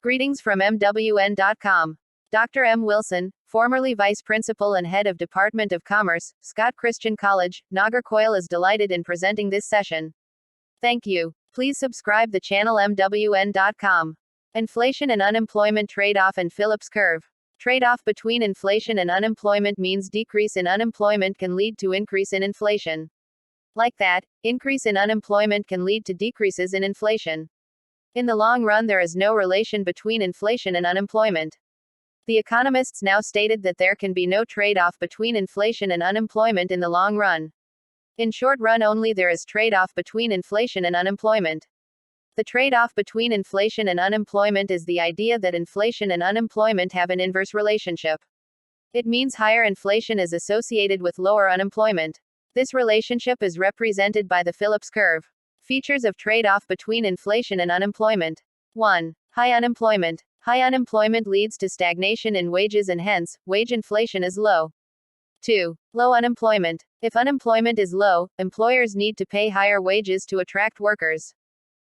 Greetings from MWN.com. Dr.M.Wilson, formerly Vice Principal and Head of Department of Commerce, Scott Christian College, Nagercoil is delighted in presenting this session. Thank you. Please subscribe the channel MWN.com. Inflation and unemployment trade-off and Phillips curve. Trade-off between inflation and unemployment means decrease in unemployment can lead to increase in inflation. Like that, increase in unemployment can lead to decreases in inflation. In the long run, there is no relation between inflation and unemployment. The economists now stated that there can be no trade-off between inflation and unemployment in the long run. In short run only there is trade-off between inflation and unemployment. The trade-off between inflation and unemployment is the idea that inflation and unemployment have an inverse relationship. It means higher inflation is associated with lower unemployment. This relationship is represented by the Phillips curve. Features of trade-off between inflation and unemployment. 1. High unemployment. High unemployment leads to stagnation in wages and hence, wage inflation is low. 2. Low unemployment. If unemployment is low, employers need to pay higher wages to attract workers.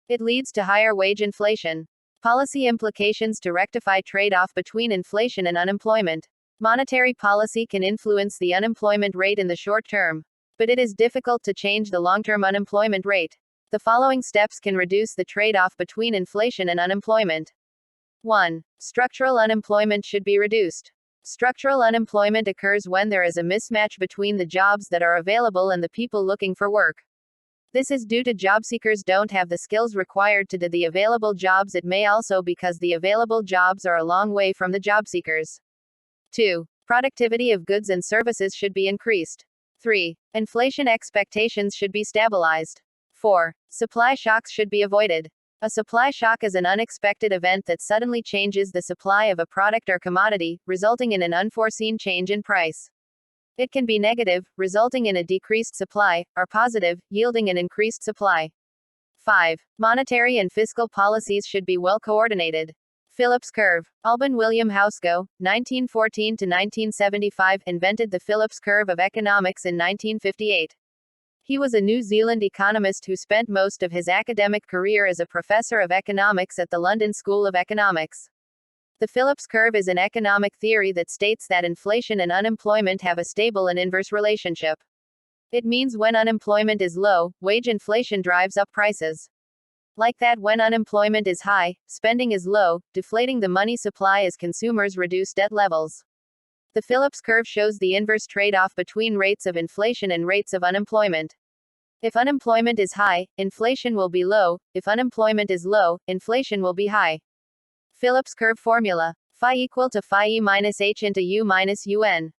It leads to higher wage inflation. Policy implications to rectify trade-off between inflation and unemployment. Monetary policy can influence the unemployment rate in the short term, but it is difficult to change the long-term unemployment rate. The following steps can reduce the trade-off between inflation and unemployment. 1. Structural unemployment should be reduced. Structural unemployment occurs when there is a mismatch between the jobs that are available and the people looking for work. This is due to job seekers don't have the skills required to do the available jobs. It may also because the available jobs are a long way from the job seekers. 2. Productivity of goods and services should be increased. 3. Inflation expectations should be stabilized. 4. Supply shocks should be avoided. A supply shock is an unexpected event that suddenly changes the supply of a product or commodity, resulting in an unforeseen change in price. It can be negative, resulting in a decreased supply, or positive, yielding an increased supply. 5. Monetary and fiscal policies should be well coordinated. Phillips curve. Alban William Housego, 1914 to 1975, invented the Phillips curve of economics in 1958. He was a New Zealand economist who spent most of his academic career as a professor of economics at the London School of Economics. The Phillips curve is an economic theory that states that inflation and unemployment have a stable and inverse relationship. It means when unemployment is low, wage inflation drives up prices. Like that, when unemployment is high, spending is low, deflating the money supply as consumers reduce debt levels. The Phillips curve shows the inverse trade-off between rates of inflation and rates of unemployment. If unemployment is high, inflation will be low. If unemployment is low, inflation will be high. Phillips curve formula. Phi equal to phi E minus H into U minus UN.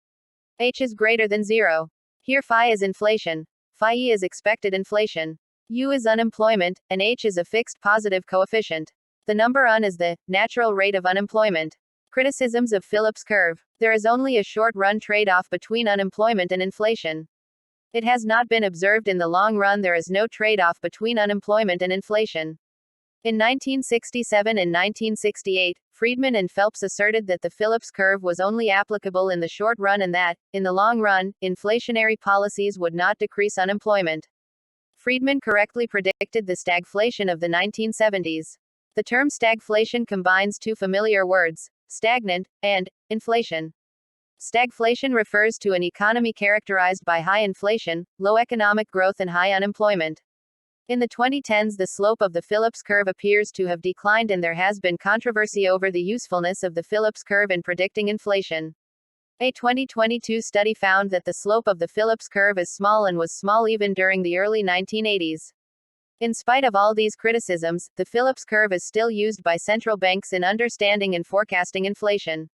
H is greater than 0. Here phi is inflation. Phi E is expected inflation. U is unemployment, and H is a fixed positive coefficient. The number UN is the natural rate of unemployment. Criticisms of Phillips curve. There is only a short-run trade-off between unemployment and inflation. It has not been observed in the long run. There is no trade-off between unemployment and inflation. In 1967 and 1968, Friedman and Phelps asserted that the Phillips curve was only applicable in the short run and that, in the long run, inflationary policies would not decrease unemployment. Friedman correctly predicted the stagflation of the 1970s. The term stagflation combines two familiar words, stagnant, and inflation. Stagflation refers to an economy characterized by high inflation, low economic growth and high unemployment. In the 2010s, the slope of the Phillips curve appears to have declined and there has been controversy over the usefulness of the Phillips curve in predicting inflation. A 2022 study found that the slope of the Phillips curve is small and was small even during the early 1980s. In spite of all these criticisms, the Phillips curve is still used by central banks in understanding and forecasting inflation.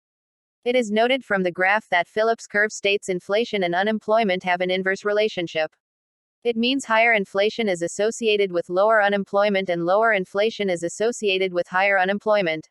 It is noted from the graph that Phillips curve states inflation and unemployment have an inverse relationship. It means higher inflation is associated with lower unemployment and lower inflation is associated with higher unemployment.